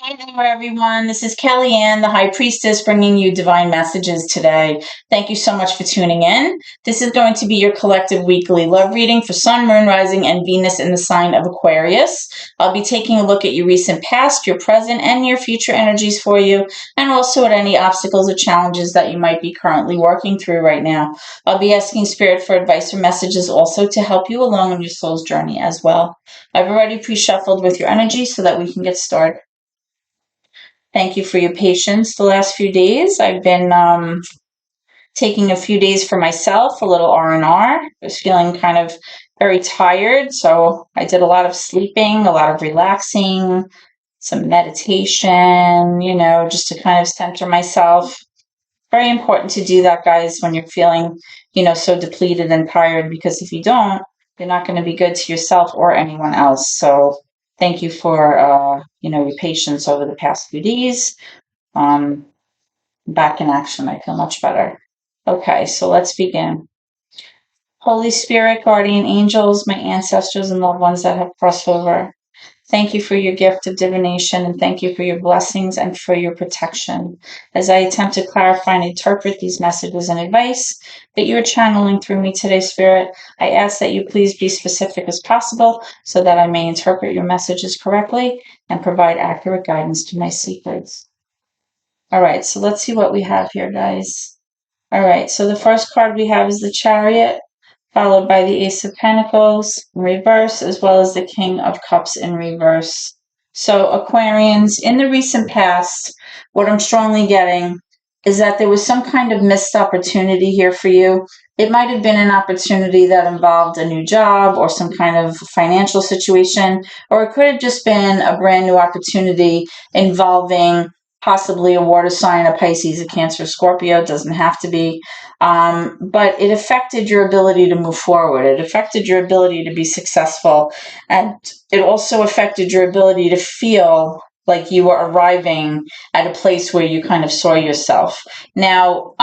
Hello, everyone. This is Kellyanne, the High Priestess, bringing you divine messages today. Thank you so much for tuning in. This is going to be your collective weekly love reading for Sun, Moon, Rising, and Venus in the sign of Aquarius. I'll be taking a look at your recent past, your present, and your future energies for you, and also at any obstacles or challenges that you might be currently working through right now. I'll be asking Spirit for advice or messages also to help you along on your soul's journey as well. I've already pre-shuffled with your energy so that we can get started. Thank you for your patience the last few days. I've been taking a few days for myself, a little R&R. I was feeling kind of very tired, so I did a lot of sleeping, a lot of relaxing, some meditation, just to kind of center myself. Very important to do that, guys, when you're feeling, so depleted and tired, because if you don't, you're not going to be good to yourself or anyone else. So thank you for, your patience over the past few days. Back in action. I feel much better. Okay, so let's begin. Holy Spirit, guardian angels, my ancestors and loved ones that have crossed over, thank you for your gift of divination, and thank you for your blessings and for your protection. As I attempt to clarify and interpret these messages and advice that you are channeling through me today, Spirit, I ask that you please be specific as possible so that I may interpret your messages correctly and provide accurate guidance to my seekers. All right, so let's see what we have here, guys. All right, so the first card we have is the Chariot, followed by the Ace of Pentacles in reverse, as well as the King of Cups in reverse. So Aquarians, in the recent past, what I'm strongly getting is that there was some kind of missed opportunity here for you. It might have been an opportunity that involved a new job or some kind of financial situation, or it could have just been a brand new opportunity involving possibly a water sign, a Pisces, a Cancer, Scorpio. It doesn't have to be. But it affected your ability to move forward. It affected your ability to be successful. And it also affected your ability to feel like you were arriving at a place where you kind of saw yourself. Now,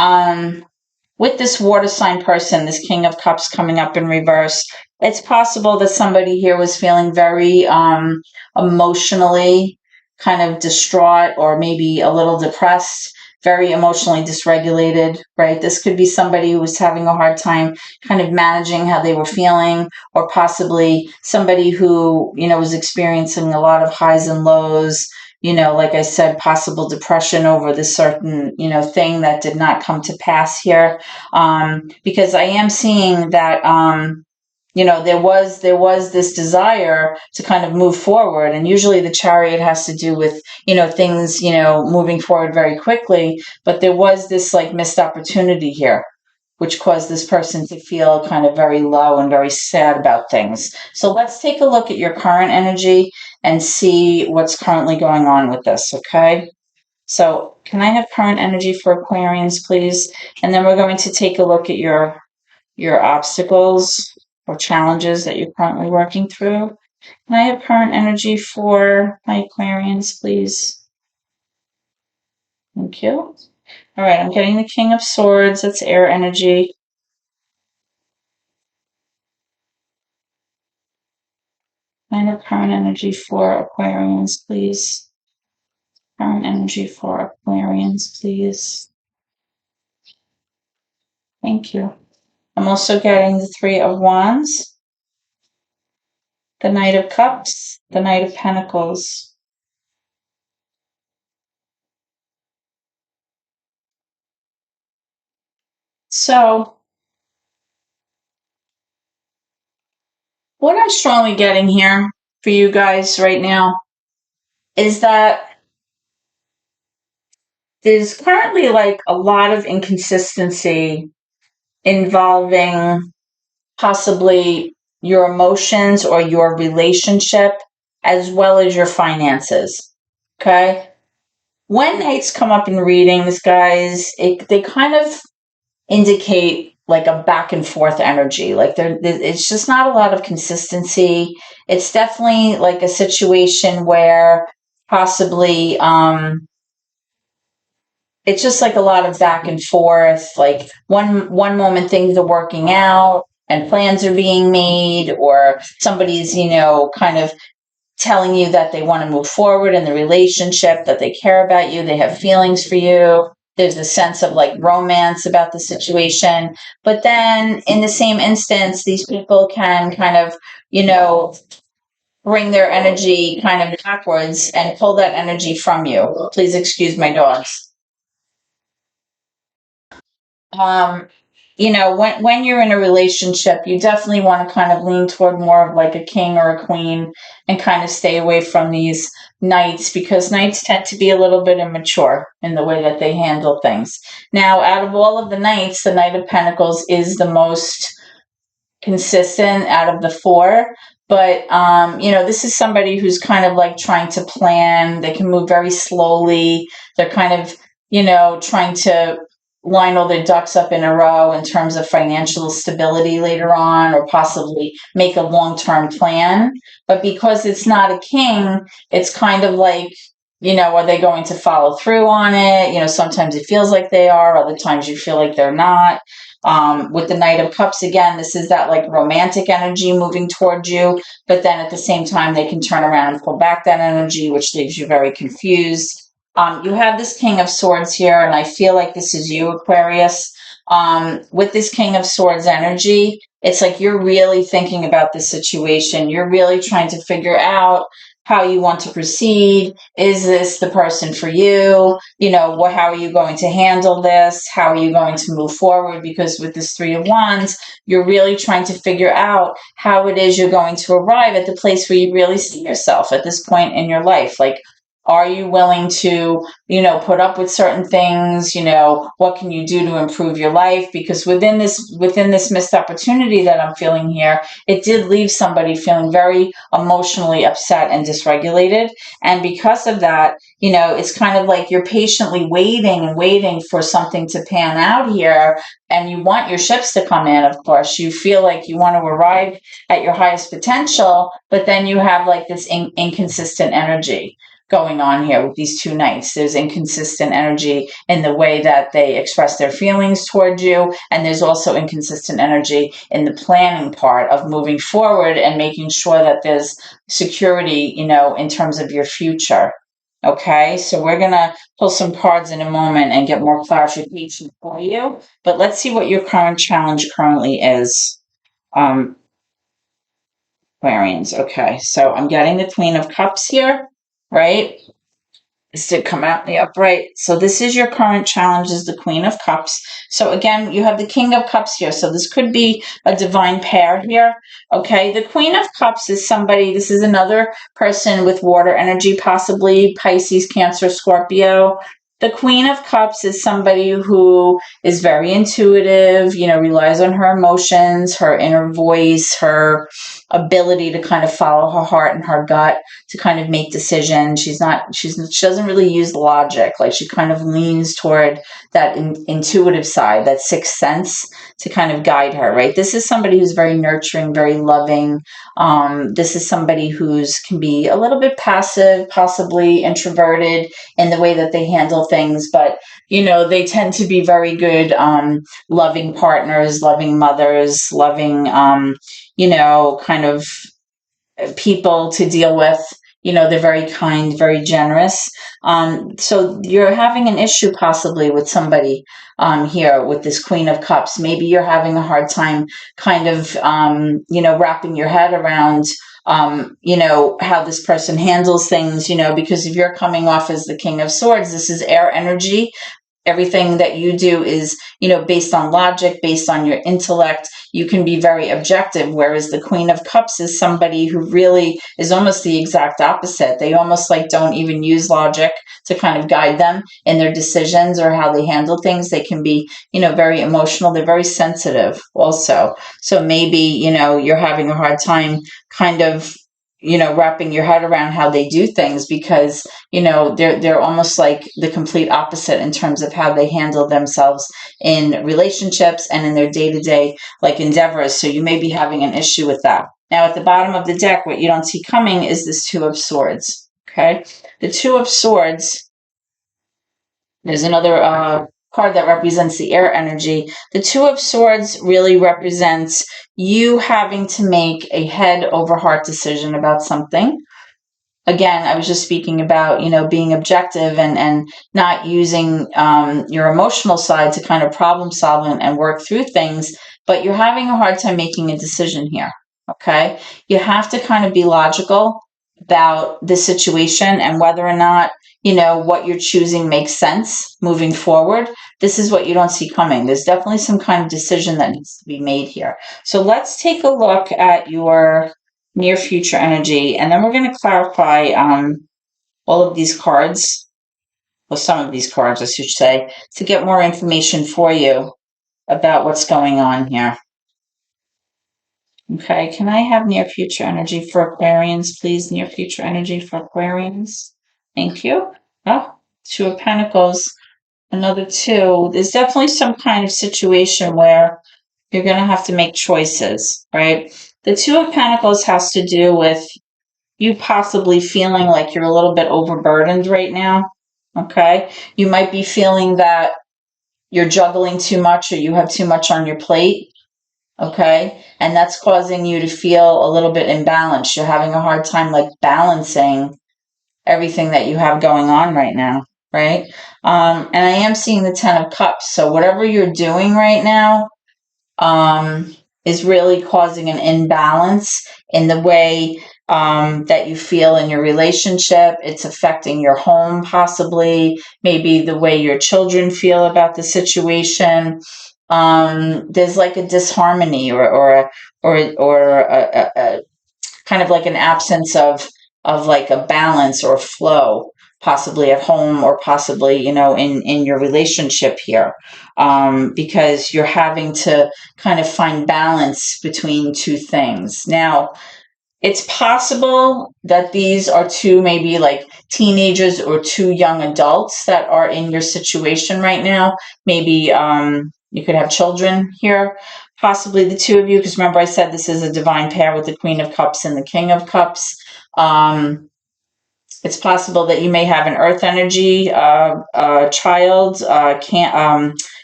with this water sign person, this King of Cups coming up in reverse, it's possible that somebody here was feeling very emotionally kind of distraught or maybe a little depressed, very emotionally dysregulated, right? This could be somebody who was having a hard time kind of managing how they were feeling, or possibly somebody who, was experiencing a lot of highs and lows, like I said, possible depression over this certain, thing that did not come to pass here. Because I am seeing that, there was this desire to kind of move forward, and usually the Chariot has to do with things moving forward very quickly, but there was this like missed opportunity here, which caused this person to feel kind of very low and very sad about things. So let's take a look at your current energy and see what's currently going on with this. Okay, so can I have current energy for Aquarians, please? And then we're going to take a look at your obstacles or challenges that you're currently working through. Can I have current energy for my Aquarians, please? Thank you. All right, I'm getting the King of Swords. That's air energy. Can I have current energy for Aquarians, please? Current energy for Aquarians, please. Thank you. I'm also getting the Three of Wands, the Knight of Cups, the Knight of Pentacles. So what I'm strongly getting here for you guys right now is that there's currently like a lot of inconsistency involving possibly your emotions or your relationship as well as your finances. Okay? When knights come up in readings, guys, they kind of indicate like a back and forth energy. Like it's just not a lot of consistency. It's definitely like a situation where possibly it's just like a lot of back and forth. Like one moment things are working out and plans are being made, or somebody's kind of telling you that they want to move forward in the relationship, that they care about you, they have feelings for you. There's a sense of like romance about the situation. But then in the same instance, these people can kind of, bring their energy kind of backwards and pull that energy from you. Please excuse my dogs. um when you're in a relationship, you definitely want to kind of lean toward more of like a king or a queen, and kind of stay away from these knights, because knights tend to be a little bit immature in the way that they handle things. Now, out of all of the knights, the Knight of Pentacles is the most consistent out of the four. But this is somebody who's kind of like trying to plan. They can move very slowly. They're kind of, trying to line all their ducks up in a row in terms of financial stability later on, or possibly make a long-term plan. But because it's not a king, it's kind of like, are they going to follow through on it? Sometimes it feels like they are, other times you feel like they're not. With the Knight of Cups, again, this is that like romantic energy moving towards you, but then at the same time, they can turn around and pull back that energy, which leaves you very confused. You have this King of Swords here, and I feel like this is you, Aquarius. With this King of Swords energy, it's like you're really thinking about the situation. You're really trying to figure out how you want to proceed. Is this the person for you? How are you going to handle this? How are you going to move forward? Because with this Three of Wands, you're really trying to figure out how it is you're going to arrive at the place where you really see yourself at this point in your life. Like, are you willing to, put up with certain things? What can you do to improve your life? Because within this missed opportunity that I'm feeling here, it did leave somebody feeling very emotionally upset and dysregulated. And because of that, it's kind of like you're patiently waiting and waiting for something to pan out here. And you want your ships to come in, of course. You feel like you want to arrive at your highest potential, but then you have like this inconsistent energy going on here with these two knights. There's inconsistent energy in the way that they express their feelings toward you, and there's also inconsistent energy in the planning part of moving forward and making sure that there's security, in terms of your future. Okay, so we're going to pull some cards in a moment and get more clarification for you, but let's see what your current challenge currently is. Aquarians. Okay, so I'm getting the Queen of Cups here, right? This did come out in the upright. So this is your current challenge, is the Queen of Cups. So again, you have the King of Cups here. So this could be a divine pair here. Okay, the Queen of Cups is somebody, this is another person with water energy, possibly Pisces, Cancer, Scorpio. The Queen of Cups is somebody who is very intuitive, relies on her emotions, her inner voice, her ability to kind of follow her heart and her gut to kind of make decisions. She doesn't really use logic. Like, she kind of leans toward that intuitive side, that sixth sense, to kind of guide her, right? This is somebody who's very nurturing, very loving. This is somebody who's can be a little bit passive, possibly introverted in the way that they handle things, but they tend to be very good, loving partners, loving mothers, loving, kind of people to deal with. They're very kind, very generous. So you're having an issue possibly with somebody here with this Queen of Cups. Maybe you're having a hard time kind of, wrapping your head around, how this person handles things, because if you're coming off as the King of Swords, this is air energy. Everything that you do is, based on logic, based on your intellect. You can be very objective, whereas the Queen of Cups is somebody who really is almost the exact opposite. They almost like don't even use logic to kind of guide them in their decisions or how they handle things. They can be, very emotional. They're very sensitive also. So maybe, you're having a hard time kind of, wrapping your head around how they do things, because they're almost like the complete opposite in terms of how they handle themselves in relationships and in their day-to-day like endeavors. So you may be having an issue with that. Now, at the bottom of the deck, what you don't see coming is this Two of Swords. Okay, the Two of Swords. There's another card that represents the air energy. The Two of Swords really represents you having to make a head over heart decision about something. again, I was just speaking about, being objective and not using your emotional side to kind of problem solve and work through things, but you're having a hard time making a decision here. Okay. You have to kind of be logical about the situation and whether or not, what you're choosing makes sense moving forward. This is what you don't see coming. There's definitely some kind of decision that needs to be made here. So let's take a look at your near future energy, and then we're going to clarify all of these cards, or some of these cards, I should say, to get more information for you about what's going on here. Okay, can I have near future energy for Aquarians, please? Near future energy for Aquarians. Thank you. Oh, Two of Pentacles, another two. There's definitely some kind of situation where you're going to have to make choices, right? The Two of Pentacles has to do with you possibly feeling like you're a little bit overburdened right now. Okay. You might be feeling that you're juggling too much or you have too much on your plate. Okay. And that's causing you to feel a little bit imbalanced. You're having a hard time like balancing everything that you have going on right now. Right. And I am seeing the 10 of Cups. So whatever you're doing right now, is really causing an imbalance in the way that you feel in your relationship. It's affecting your home, possibly, maybe the way your children feel about the situation. There's like a disharmony or a kind of like an absence of like a balance or flow, possibly at home or possibly in your relationship here, because you're having to kind of find balance between two things. Now, it's possible that these are two maybe like teenagers or two young adults that are in your situation right now. Maybe you could have children here, possibly the two of you, because remember I said this is a divine pair with the Queen of Cups and the King of Cups. It's possible that you may have an earth energy child,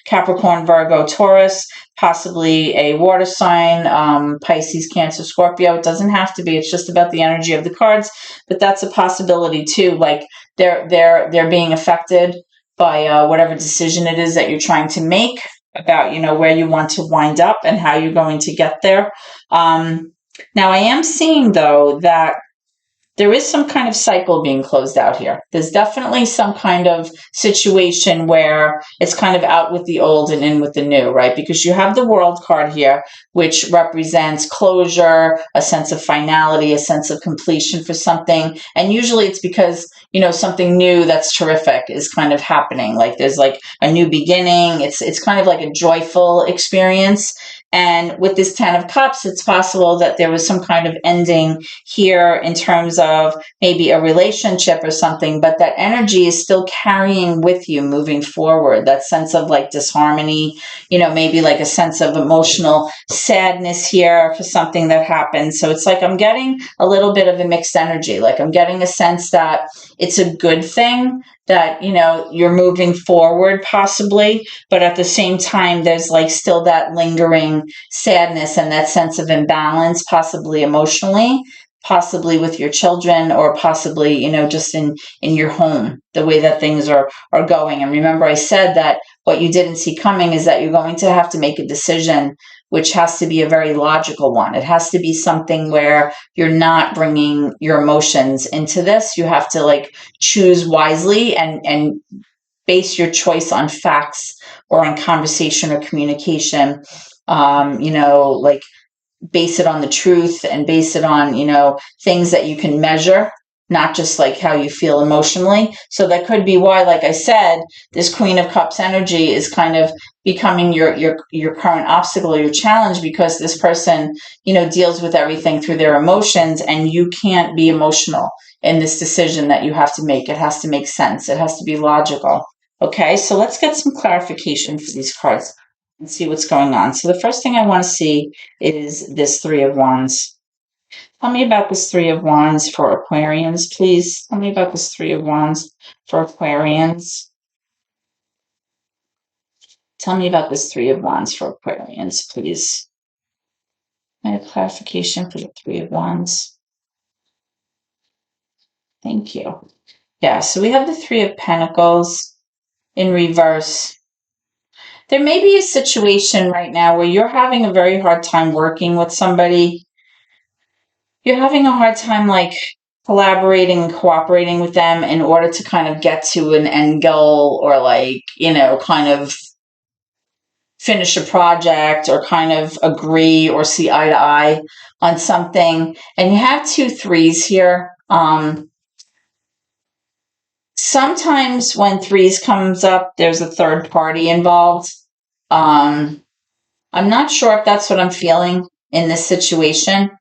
Capricorn, Virgo, Taurus, possibly a water sign, Pisces, Cancer, Scorpio. It doesn't have to be. It's just about the energy of the cards, but that's a possibility too. Like they're being affected by whatever decision it is that you're trying to make about where you want to wind up and how you're going to get there. Now I am seeing though that there is some kind of cycle being closed out here. There's definitely some kind of situation where it's kind of out with the old and in with the new, right? Because you have the World card here, which represents closure, a sense of finality, a sense of completion for something. And usually it's because, something new that's terrific is kind of happening. Like there's like a new beginning. It's kind of like a joyful experience. And with this 10 of Cups, it's possible that there was some kind of ending here in terms of maybe a relationship or something, but that energy is still carrying with you moving forward. That sense of like disharmony, maybe like a sense of emotional sadness here for something that happened. So it's like I'm getting a little bit of a mixed energy. Like I'm getting a sense that it's a good thing that you're moving forward possibly, but at the same time there's like still that lingering sadness and that sense of imbalance, possibly emotionally, possibly with your children, or possibly just in your home, the way that things are going. And remember I said that what you didn't see coming is that you're going to have to make a decision which has to be a very logical one. It has to be something where you're not bringing your emotions into this. You have to like choose wisely and base your choice on facts or on conversation or communication. Like base it on the truth and base it on, things that you can measure, not just like how you feel emotionally. So that could be why, like I said, this Queen of Cups energy is kind of becoming your current obstacle or your challenge, because this person, deals with everything through their emotions, and you can't be emotional in this decision that you have to make. It has to make sense. It has to be logical. Okay, so let's get some clarification for these cards and see what's going on. So the first thing I want to see is this Three of Wands. Tell me about this Three of Wands for Aquarians, please. Tell me about this Three of Wands for Aquarians. Tell me about this Three of Wands for Aquarians, please. I have clarification for the Three of Wands. Thank you. Yeah, so we have the Three of Pentacles in reverse. There may be a situation right now where you're having a very hard time working with somebody. You're having a hard time like collaborating and cooperating with them in order to kind of get to an end goal, or like, kind of finish a project, or kind of agree or see eye to eye on something. And you have two threes here. Sometimes when threes comes up, there's a third party involved. Um, I'm not sure if that's what I'm feeling in this situation,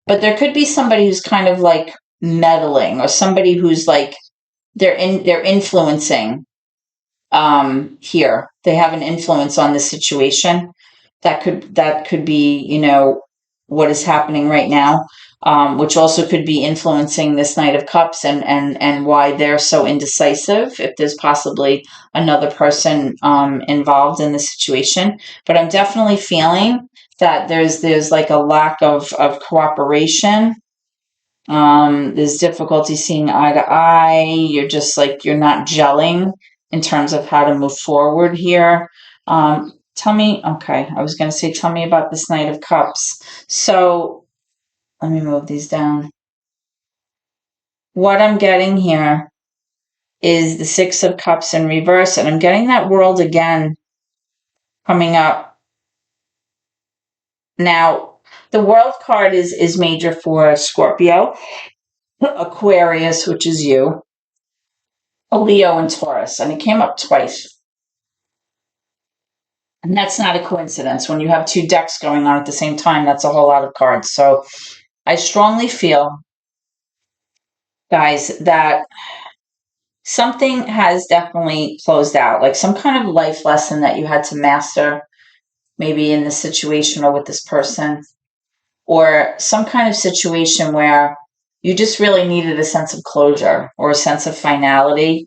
but there could be somebody who's kind of like meddling, or somebody who's like they're influencing here. They have an influence on the situation. That could be, what is happening right now, which also could be influencing this Knight of Cups, and why they're so indecisive, if there's possibly another person involved in the situation. But I'm definitely feeling that there's like a lack of cooperation. There's difficulty seeing eye to eye. You're just like, you're not gelling in terms of how to move forward here. Tell me, okay, I was going to say, tell me about this Knight of Cups. So let me move these down. What I'm getting here is the Six of Cups in reverse, and I'm getting that World again coming up. Now, the World card is major for Scorpio, Aquarius, which is you, a Leo, and Taurus, and it came up twice. And that's not a coincidence. When you have two decks going on at the same time, that's a whole lot of cards. So I strongly feel, guys, that something has definitely closed out, like some kind of life lesson that you had to master, maybe in this situation or with this person, or some kind of situation where you just really needed a sense of closure or a sense of finality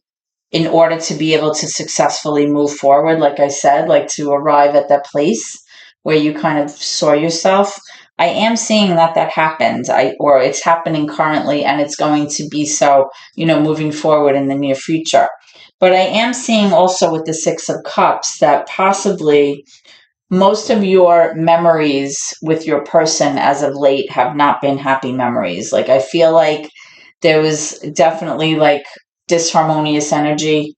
in order to be able to successfully move forward, like I said, like to arrive at that place where you kind of saw yourself. I am seeing that happened, or it's happening currently, and it's going to be so, moving forward in the near future. But I am seeing also with the Six of Cups that possibly most of your memories with your person as of late have not been happy memories. Like, I feel like there was definitely like disharmonious energy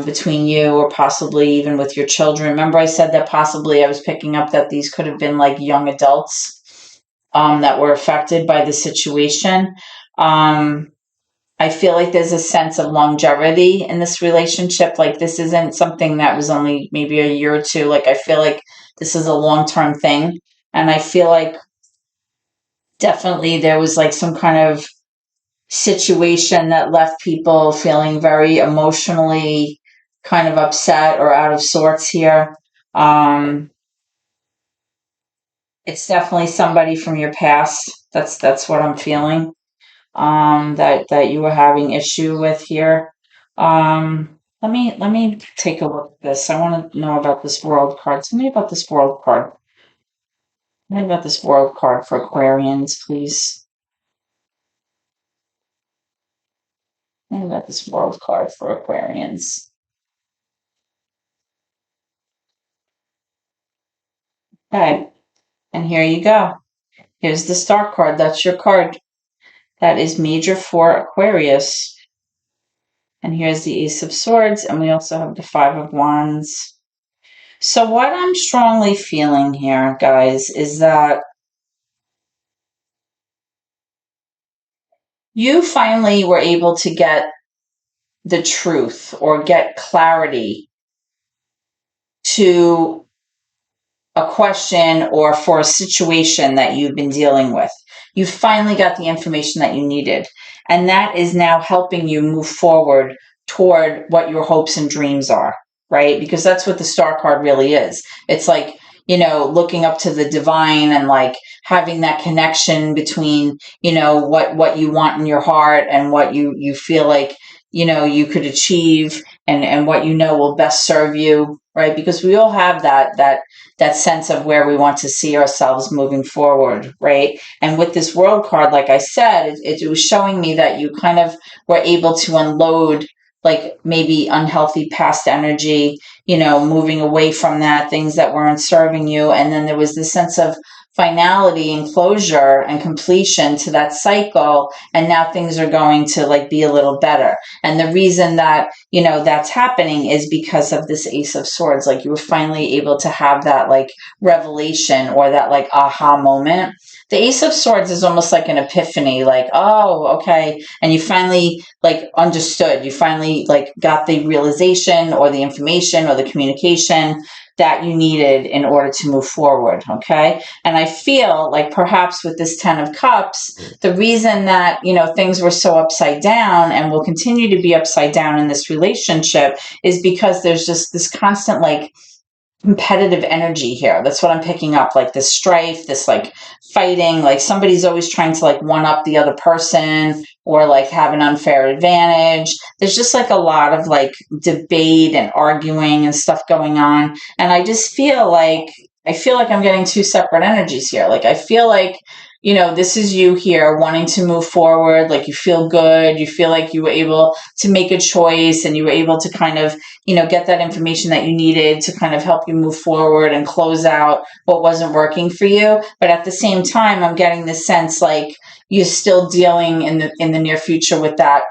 between you, or possibly even with your children. Remember, I said that possibly I was picking up that these could have been like young adults that were affected by the situation. I feel like there's a sense of longevity in this relationship. Like, this isn't something that was only maybe a year or two. Like, I feel like this is a long-term thing. And I feel like definitely there was like some kind of situation that left people feeling very emotionally kind of upset or out of sorts here. Um, it's definitely somebody from your past. That's what I'm feeling. That you were having issue with here. Let me take a look at this. I want to know about this World card. Tell me about this World card. Tell me about this World card for Aquarians, please. Tell me about this World card for Aquarians. Okay, and here you go. Here's the Star card. That's your card. That is major for Aquarius. And here's the Ace of Swords, and we also have the Five of Wands. So what I'm strongly feeling here, guys, is that you finally were able to get the truth, or get clarity to a question or for a situation that you've been dealing with. You finally got the information that you needed. And that is now helping you move forward toward what your hopes and dreams are, right? Because that's what the Star card really is. It's like, looking up to the divine, and like having that connection between, what you want in your heart, and what you feel like, you could achieve, and what will best serve you right? Because we all have that sense of where we want to see ourselves moving forward, right? And with this world card, like I said, it was showing me that you kind of were able to unload like maybe unhealthy past energy, moving away from that, things that weren't serving you. And then there was this sense of finality and closure and completion to that cycle, and now things are going to like be a little better. And the reason that that's happening is because of this Ace of Swords. Like you were finally able to have that like revelation or that like aha moment. The Ace of Swords is almost like an epiphany, like, oh, okay, and you finally like understood, you finally like got the realization or the information or the communication that you needed in order to move forward. Okay. And I feel like perhaps with this 10 of Cups, the reason that, things were so upside down and will continue to be upside down in this relationship is because there's just this constant like competitive energy here. That's what I'm picking up, like this strife, this like fighting, like somebody's always trying to like one up the other person or like have an unfair advantage. There's just like a lot of like debate and arguing and stuff going on. And I feel like I'm getting two separate energies here. Like I feel like this is you here wanting to move forward. Like you feel good. You feel like you were able to make a choice and you were able to kind of, get that information that you needed to kind of help you move forward and close out what wasn't working for you. But at the same time, I'm getting the sense like you're still dealing in the near future with that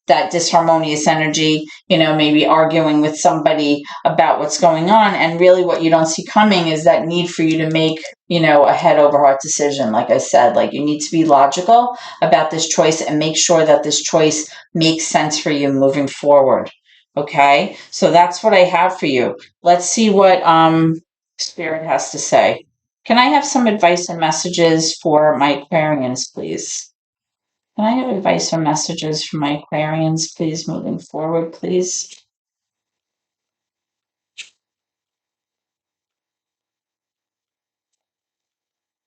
disharmonious energy, maybe arguing with somebody about what's going on. And really what you don't see coming is that need for you to make, a head over heart decision. Like I said, like you need to be logical about this choice and make sure that this choice makes sense for you moving forward. Okay. So that's what I have for you. Let's see what, Spirit has to say. Can I have some advice and messages for my Aquarians, please? Can I have advice or messages from my Aquarians, please, moving forward, please?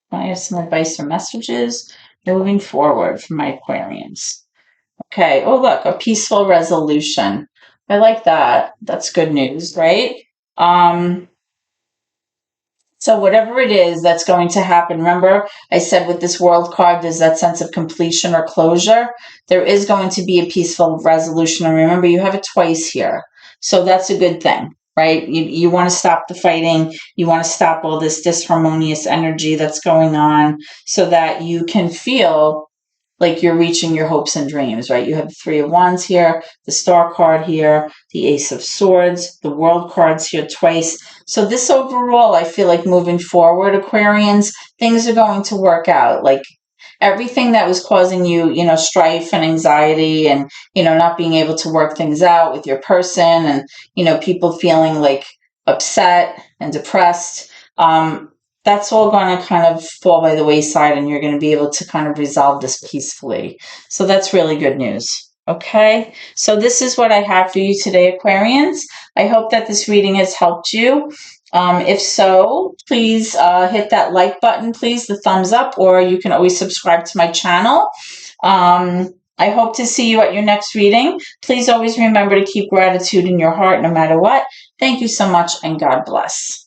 Can I have some advice or messages moving forward from my Aquarians? Okay. Oh, look, a peaceful resolution. I like that. That's good news, right? So whatever it is that's going to happen, remember I said with this world card, there's that sense of completion or closure. There is going to be a peaceful resolution. And remember, you have it twice here. So that's a good thing, right? You want to stop the fighting. You want to stop all this disharmonious energy that's going on so that you can feel like you're reaching your hopes and dreams, right? You have the Three of Wands here, the Star card here, the Ace of Swords, the World cards here twice. So this overall, I feel like moving forward, Aquarians, things are going to work out. Like everything that was causing you, strife and anxiety and, not being able to work things out with your person and, people feeling like upset and depressed. That's all going to kind of fall by the wayside and you're going to be able to kind of resolve this peacefully. So that's really good news. Okay, so this is what I have for you today, Aquarians. I hope that this reading has helped you. If so, please hit that like button, please, the thumbs up, or you can always subscribe to my channel. I hope to see you at your next reading. Please always remember to keep gratitude in your heart no matter what. Thank you so much and God bless.